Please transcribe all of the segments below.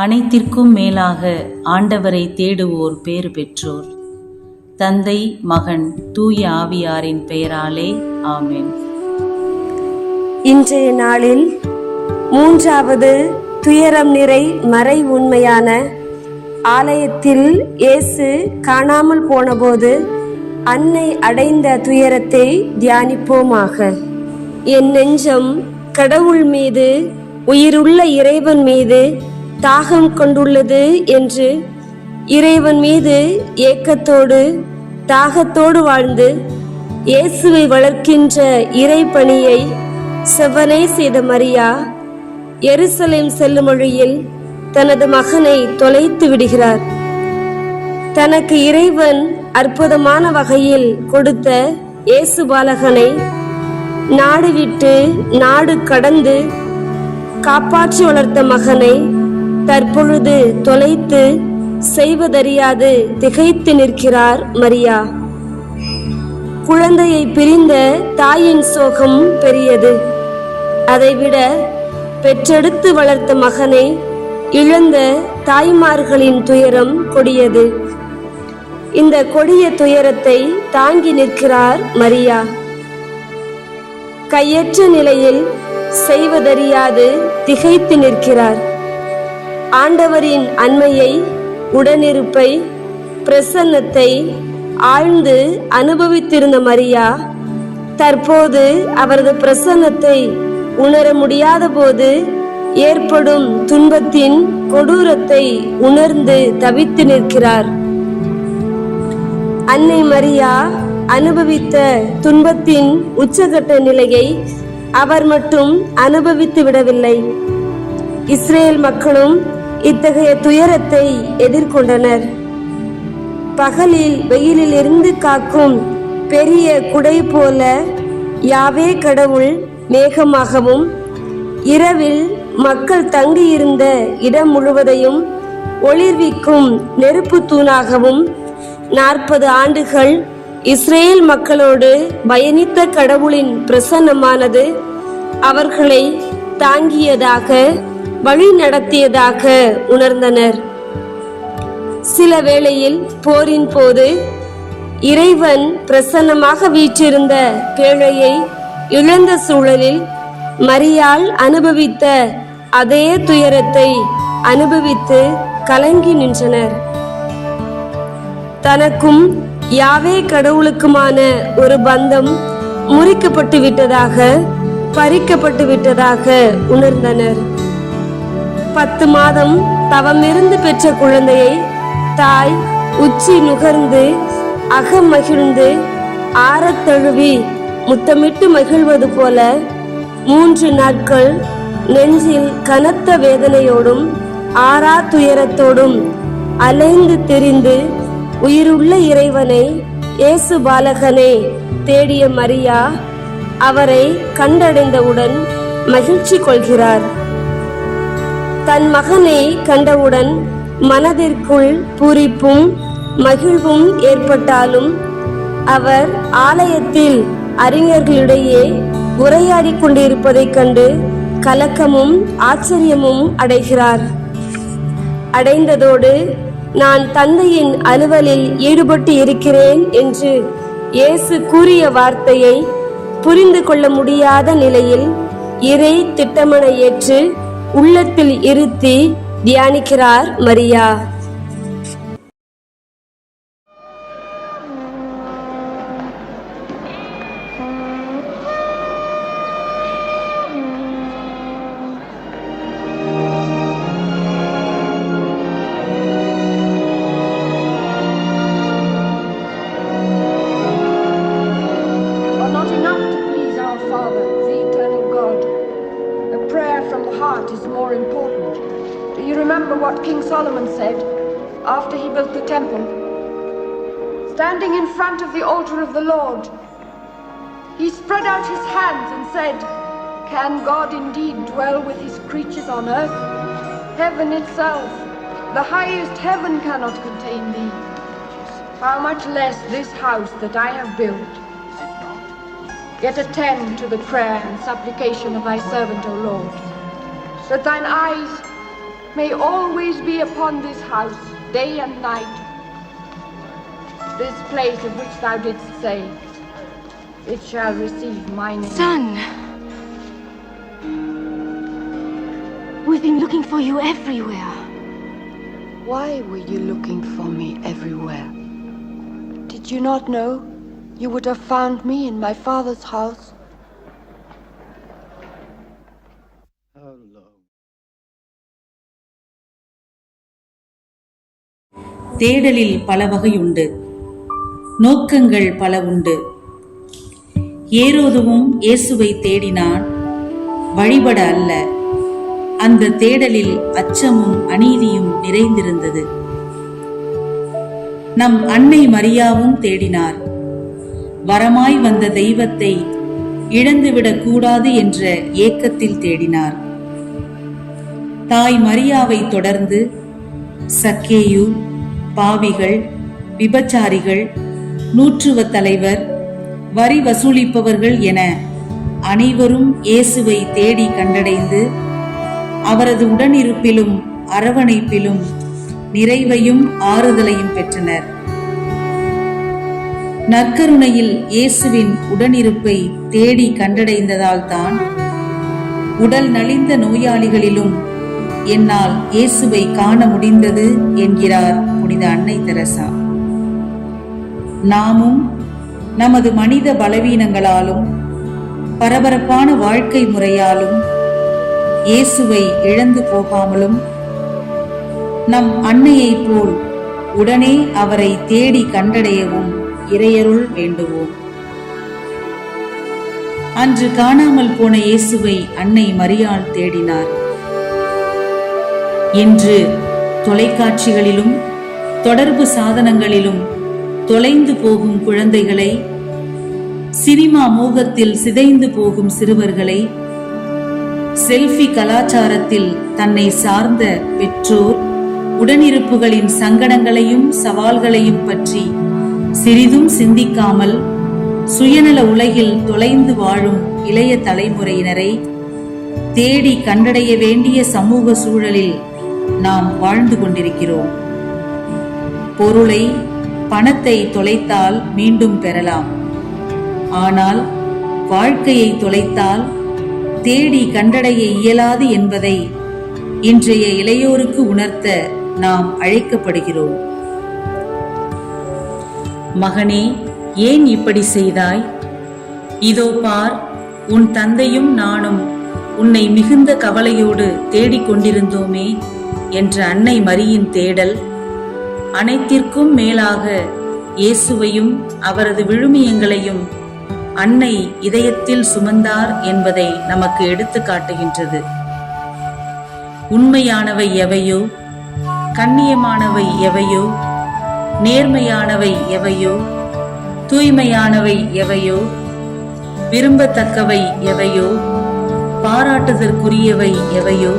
அனைத்திற்கும் மேலாக ஆண்டவரை தேடுவோர் பேறு பெற்றோர். தந்தை, மகன், தூய ஆவியாரின் பெயராலே ஆமென். இன்றைய நாளில் மூன்றாவது துயரம் நிறை மறை உண்மையான ஆலயத்தில் இயேசு காணாமல் போனபோது அன்னை அடைந்த துயரத்தை தியானிப்போமாக. என் நெஞ்சம் கடவுள் மீது, உயிருள்ள இறைவன் மீது தாகம் கொண்டுள்ளது என்று இறைவன் மீது ஏக்கத்தோடு தாகத்தோடு வாழ்ந்து இயேசுவை வளர்க்கின்ற இறை பணியை செவ்வனே செய்த மரியா எருசலேம் செல்லும் வழியில் தனது மகனை தொலைத்து விடுகிறார். தனக்கு இறைவன் அற்புதமான வகையில் கொடுத்த இயேசு பாலகனை நாடு விட்டு நாடு கடந்து காப்பாற்றி வளர்த்த மகனை தற்பொழுது தொலைத்து செய்வதறியாது திகைத்து நிற்கிறார் மரியா. குழந்தையை பிரிந்த தாயின் சோகம் பெரியது. அதைவிட பெற்றெடுத்து வளர்த்த மகனை இழந்த தாய்மார்களின் துயரம் கொடியது. இந்த கொடிய துயரத்தை தாங்கி நிற்கிறார் மரியா. கையற்ற நிலையில் செய்வதறியாது திகைத்து நிற்கிறார். ஆண்டவரின் அண்மையை, உடனிருப்பை, பிரசன்னத்தை ஆழ்ந்து அனுபவித்திருந்த மரியா தற்போது அவரது பிரசன்னத்தை உணர முடியாத போது ஏற்படும் துன்பத்தின் கொடூரத்தை உணர்ந்து தவித்து நிற்கிறார். அன்னை மரியா அனுபவித்த துன்பத்தின் உச்சகட்ட நிலையை அவர் மட்டும் அனுபவித்து விடவில்லை. இஸ்ரேல் மக்களும் இத்தகைய துயரத்தை எதிர்கொண்டனர். பகலில் வெயிலில் இருந்து காக்கும் பெரிய குடை போல யாவே கடவுள் மேகமாகவும், இரவில் மக்கள் தங்கியிருந்த இடம் முழுவதையும் ஒளிர்விக்கும் நெருப்பு தூணாகவும் 40 ஆண்டுகள் இஸ்ரேல் மக்களோடு பயணித்த கடவுளின் பிரசன்னமானது அவர்களை தாங்கியதாக, வழி நடத்தியதாக உணர்ந்தனர். சில வேளையில் போரின் போது இறைவன் பிரசன்னமாக வீற்றிருந்த பேழையை இழந்த சூழலில் மரியாள் அனுபவித்த அதே துயரத்தை அனுபவித்து கலங்கி நின்றனர். தனக்கும் யாவே கடவுளுக்குமான ஒரு பந்தம் முறிக்கப்பட்டு விட்டதாக, பறிக்கப்பட்டு விட்டதாக உணர்ந்தனர். 10 மாதம் தவமிருந்து பெற்ற குழந்தையை தாய் உச்சி நுகர்ந்து அகம் மகிழ்ந்து ஆறத் தழுவி முத்தமிட்டு மகிழ்வது போல 3 நாட்கள் நெஞ்சில் கனத்த வேதனையோடும் ஆறா துயரத்தோடும் அலைந்து திரிந்து உயிருள்ள இறைவனை, இயேசு பாலகனை தேடிய மரியா அவரை கண்டடைந்தவுடன் மகிழ்ச்சி கொள்கிறார். தன் மகனை கண்டவுடன் மனதிற்குள் பூரிப்பும் மகிழ்வும் ஏற்பட்டாலும் அவர் ஆலயத்தில் அறிஞர்களிடையே உரையாடி கொண்டிருப்பதைக் கண்டு கலக்கமும் ஆச்சரியமும் அடைகிறார். அடைந்ததோடு நான் தந்தையின் அலுவலில் ஈடுபட்டு இருக்கிறேன் என்று இயேசு கூறிய வார்த்தையை புரிந்து கொள்ள முடியாத நிலையில் இறை திட்டமன ஏற்று உள்ளத்தில் இருத்தி தியானிக்கிறார் Maria. What King Solomon said after he built the temple. Standing in front of the altar of the Lord, he spread out his hands and said, "Can God indeed dwell with his creatures on earth? Heaven itself, the highest heaven cannot contain thee. How much less this house that I have built? Yet attend to the prayer and supplication of thy servant, O Lord, that thine eyes may always be upon this house, day and night. This place of which thou didst say, it shall receive my name. Son! We've been looking for you everywhere. Why were you looking for me everywhere? Did you not know you would have found me in my Father's house? தேடலில் பல வகை உண்டு, நோக்கங்கள் பல உண்டு. ஏரோதுவும் இயேசுவை தேடினான், வழிபட அல்ல. அந்த தேடலில் அச்சமும் அநீதியும் நிறைந்திருந்தது. நம் அன்னை மரியாவும் தேடினார். வரமாய் வந்த தெய்வத்தை இழந்துவிடக் கூடாது என்ற ஏக்கத்தில் தேடினார். தாய் மரியாவை தொடர்ந்து சக்கேயு, பாவிகள், விபச்சாரிகள், நூற்றுவ தலைவர், வரி வசூலிப்பவர்கள் என அனைவரும் இயேசுவை தேடி கண்டடைந்து அவரது உடனிருப்பிலும் அரவணைப்பிலும் நிறைவையும் ஆறுதலையும் பெற்றனர். நற்கருணையில் இயேசுவின் உடனிருப்பை தேடி கண்டடைந்ததால் தான் உடல் நலிந்த நோயாளிகளிலும் என்னால் இயேசுவை காண முடிந்தது என்கிறார் புனித அன்னை தெரசா. நாமும் நமது மனித பலவீனங்களாலும் பரபரப்பான வாழ்க்கை முறையாலும் இயேசுவை இழந்து போகாமலும் நம் அன்னையைப் போல் உடனே அவரை தேடி கண்டடையவும் இறையருள் வேண்டுவோம். அன்று காணாமல் போன இயேசுவை அன்னை மரியாள் தேடினார். இன்று தொலைக்காட்சிகளிலும் தொடர்பு சாதனங்களிலும் தொலைந்து போகும் குழந்தைகளை, சினிமா மோகத்தில் சிதைந்து போகும் சிறுவர்களை, செல்ஃபி கலாச்சாரத்தில் தன்னை சார்ந்த பெற்றோர் உடனிருப்புகளின் சங்கடங்களையும் சவால்களையும் பற்றி சிறிதும் சிந்திக்காமல் சுயநல உலகில் தொலைந்து வாழும் இளைய தலைமுறையினரை தேடி கண்டடைய வேண்டிய சமூக சூழலில் நாம் வாழ்ந்து கொண்டிருக்கிறோம். பொருளை, பணத்தை தொலைத்தால் மீண்டும் பெறலாம். ஆனால் வாழ்க்கையை தொலைத்தால் தேடி கண்டடைய இயலாது என்பதை இன்றைய இளையோருக்கு உணர்த்த நாம் அழைக்கப்படுகிறோம். மகனே, ஏன் இப்படி செய்தாய்? இதோ பார், உன் தந்தையும் நானும் உன்னை மிகுந்த கவலையோடு தேடிக்கொண்டிருந்தோமே என்ற அன்னை மரியின் தேடல் அனைத்திற்கும் மேலாக இயேசுவையும் அவரது விழுமியங்களையும் அன்னை இதயத்தில் சுமந்தார் என்பதை நமக்கு எடுத்து காட்டுகின்றது. உண்மையானவை எவையோ, கண்ணியமானவை எவையோ, நேர்மையானவை எவையோ, தூய்மையானவை எவையோ, விரும்பத்தக்கவை எவையோ, பாராட்டுதற்குரியவை எவையோ,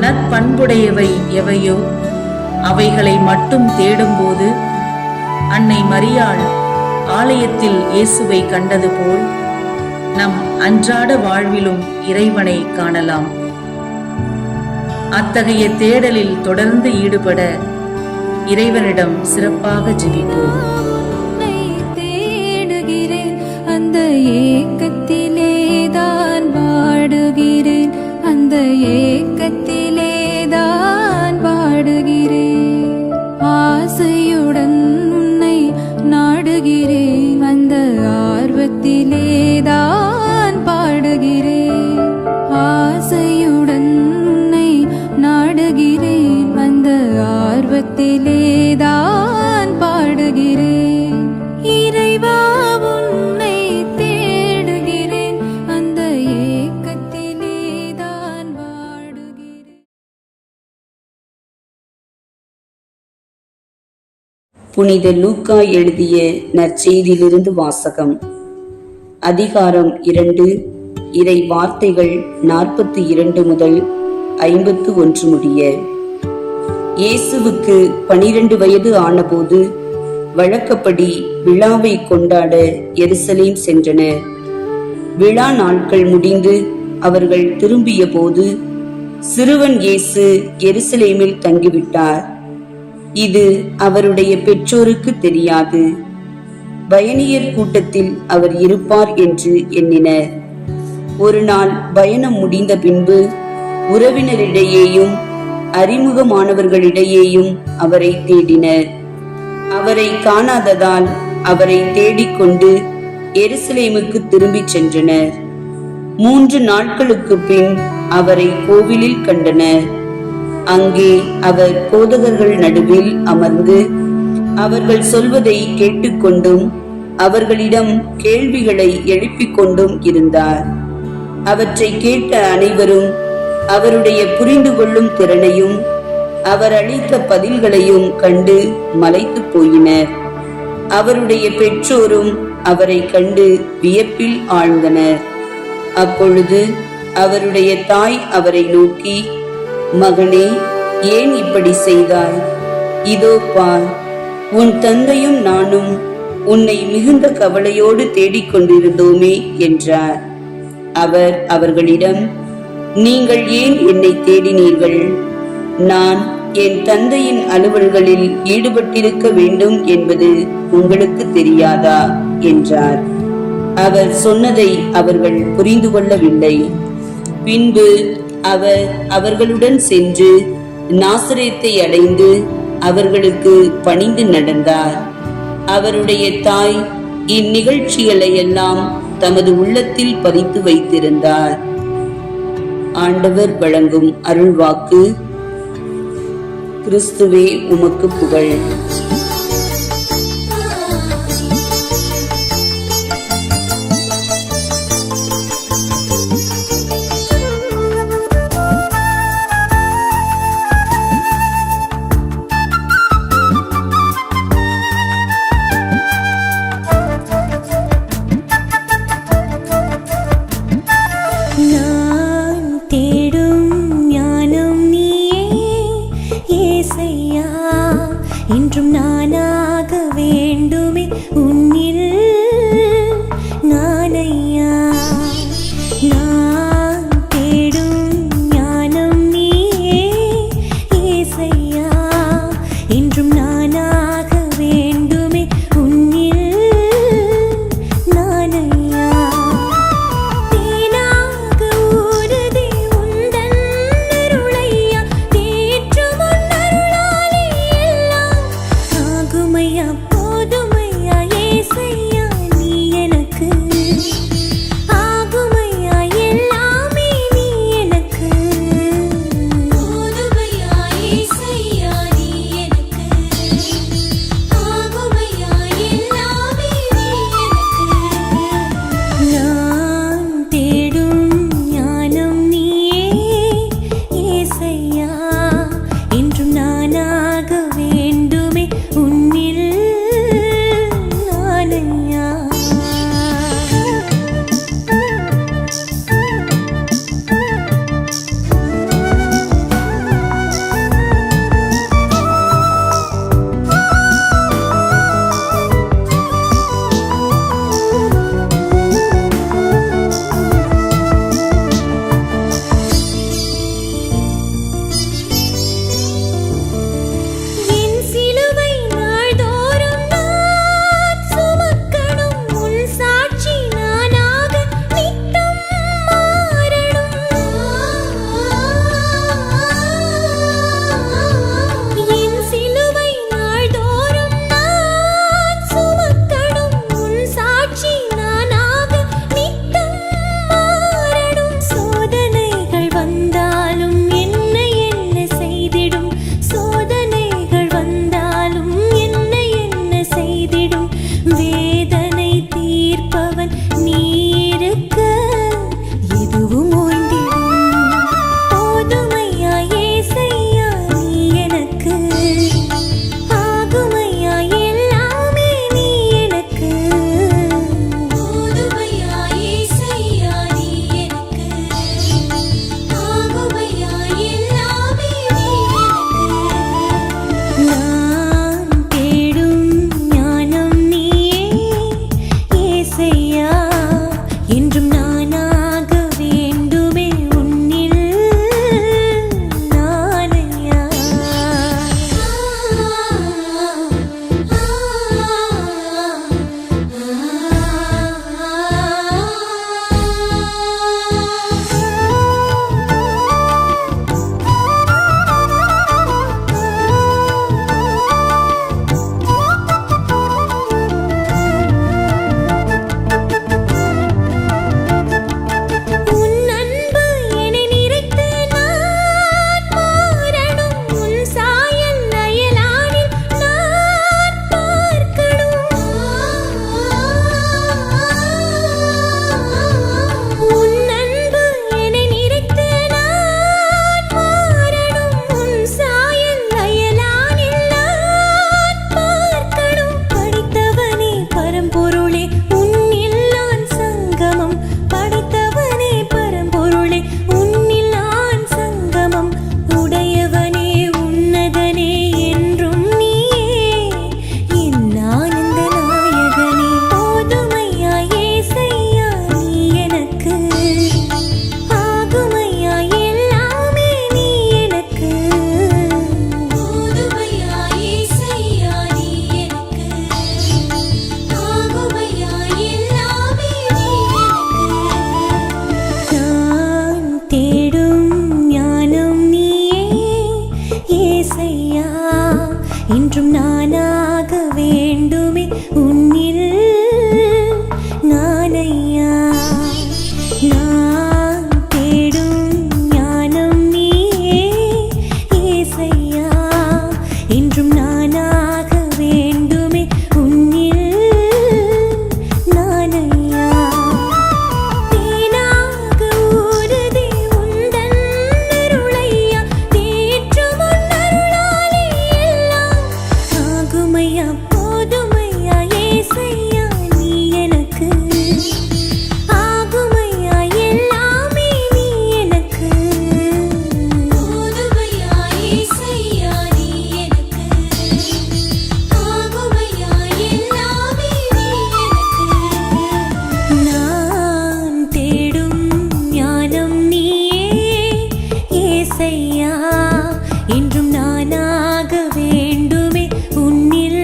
நற்பண்புடையவை எவையோ, அவைகளை மட்டும் தேடும்போது அன்னை மரியாள் ஆலயத்தில் இயேசுவை கண்டது போல் நம் அன்றாட வாழ்விலும் இறைவனை காணலாம். அத்தகைய தேடலில் தொடர்ந்து ஈடுபட இறைவனிடம் சிறப்பாக ஜெபிப்போம். தேடுகிறேன், அந்த ஏக்கத்திலேதான் வாடுகிறேன், அந்த ஏக்கத்திலேதான் வாடுகிறேன். ஆசையுடன் உன்னை நாடுகிறேன், அந்த ஆர்வத்திலேதான் பாடுகிறேன். ஆசையுடன் உன்னை நாடுகிறேன், அந்த ஆர்வத்திலேதான் பாடுகிறேன். இறைவா, உன்னை தேடுகிறேன், அந்த ஏக்கத்திலேதான் வாடுகிறேன். புனித லூக்கா எழுதிய நற்செய்தியிலிருந்து வாசகம். அதிகாரம் 2, இறை வார்த்தைகள் 42 முதல் 51 முடிய. இயேசுவுக்கு 12 வயது ஆனபோது வழக்கப்படி விழாவை கொண்டாட எருசலேம் சென்றனர். விழா நாட்கள் முடிந்து அவர்கள் திரும்பிய போது சிறுவன் இயேசு எருசலேமில் தங்கிவிட்டார். இது அவருடைய பெற்றோருக்கு தெரியாது. பயணியர் கூட்டத்தில் அவர் இருப்பார் என்று எண்ணினர். ஒரு நாள் பயணம் முடிந்த பின்பு உறவினரிடையேயும் அறிமுகமானவர்களிடையேயும் அவரை தேடினர். அவரை காணாததால் அவரை தேடிக்கொண்டு எருசலேமுக்கு திரும்பிச் சென்றனர். 3 நாட்களுக்கு பின் அவரை கோவிலில் கண்டனர். அங்கே அவர் போதகர்கள் நடுவில் அமர்ந்து அவர்கள் சொல்வதை கேட்டுக்கொண்டும் அவர்களிடம் கேள்விகளை எழுப்பிக் கொண்டும் இருந்தார். அவற்றை கேட்ட அனைவரும் அவருடைய புரிந்து கொள்ளும் திறனையும் அவர் அளித்த பதில்களையும் கண்டு மலைத்து போயினர். அவருடைய பெற்றோரும் அவரை கண்டு வியப்பில் ஆழ்ந்தனர். அப்பொழுது அவருடைய தாய் அவரை நோக்கி, மகனே, ஏன் இப்படி செய்தாய்? இதோ பார், உன் தந்தையும் நானும் உன்னை மிகுந்த கவலையோடு தேடிக்கொண்டிருந்தோமே என்றார். அவர் அவர்களிடம், நீங்கள் ஏன் என்னை தேடினீர்கள்? நான் என் தந்தையின் அலுவல்களில் ஈடுபட்டிருக்க வேண்டும் என்பது உங்களுக்கு தெரியாதா என்றார். அவர் சொன்னதை அவர்கள் புரிந்து கொள்ளவில்லை. பின்பு அவர் அவர்களுடன் சென்று நாசரேத்தை அடைந்து அவர்களுக்கு பணிந்து நடந்தார். அவருடைய தாய் இந்நிகழ்ச்சிகளை எல்லாம் தமது உள்ளத்தில் பதித்து வைத்திருந்தார். ஆண்டவர் வழங்கும் அருள்வாக்கு. கிறிஸ்துவே உமக்கு புகழ். நான் தேடும் ஞானம் நீயே ஏசையா, இன்றும் நானாக வேண்டுமே உன்னில் நானையா. நான் தேடும் ஞானம் நீயே ஏசையா, இன்றும் நானாக வேண்டுமே உன்னில் நானையா. போதுமையா ஏசையா, என்றும் நானாக வேண்டுமே உன்னில் நானையா. நான் தேடும் ஞானம் நீயே ஏசையா, என்றும் நானாக வேண்டுமே உன்னில் நானையா. தேனாக ஊறுதே உந்தன் அருளையா, தேற்றும் உன் அருளாலே எல்லாம் ஆகுமையா போதுமையா ஏசையா, நீ எனக்கு ஆகுமையா எல்லாமே நீ எனக்கு. போதுமையா ஏசையா, நீ எனக்கு ஆகுமையா எல்லாமே நீ எனக்கு. நான் தேடும் ஞானம் நீயே ஏசையா, என்றும் நானாக வேண்டுமே உன்னில்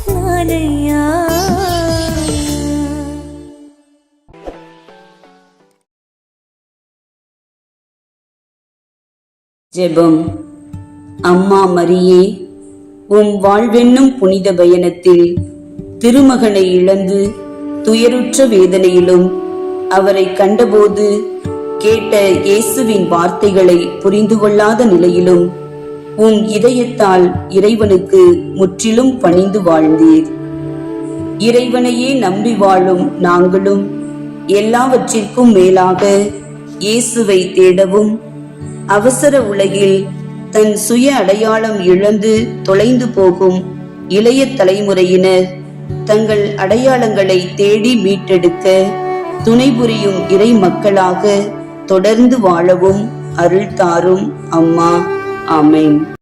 நானையா. ஜெபம். அம்மா மரியே, உம் வாழ்வென்னும் புனித பயணத்தில் திருமகனை இழந்து துயருற்ற வேதனையிலும் அவரை கண்டபோது கேட்ட இயேசுவின் வார்த்தைகளை புரிந்து கொள்ளாத நிலையிலும் உம் இதயத்தால் இறைவனுக்கு முற்றிலும் பணிந்து வாழ்ந்தீர். இறைவனையே நம்பி வாழும் நாங்களும் எல்லாவற்றிற்கும் மேலாக இயேசுவை தேடவும், அவசர உலகில் தன் சுய அடையாளம் இழந்து தொலைந்து போகும் இளைய தலைமுறையினர் தங்கள் அடையாளங்களை தேடி மீட்டெடுக்க துணை புரியும் இறை மக்களாக தொடர்ந்து வாழவும் அருள் தாரும் அம்மா. ஆமென்.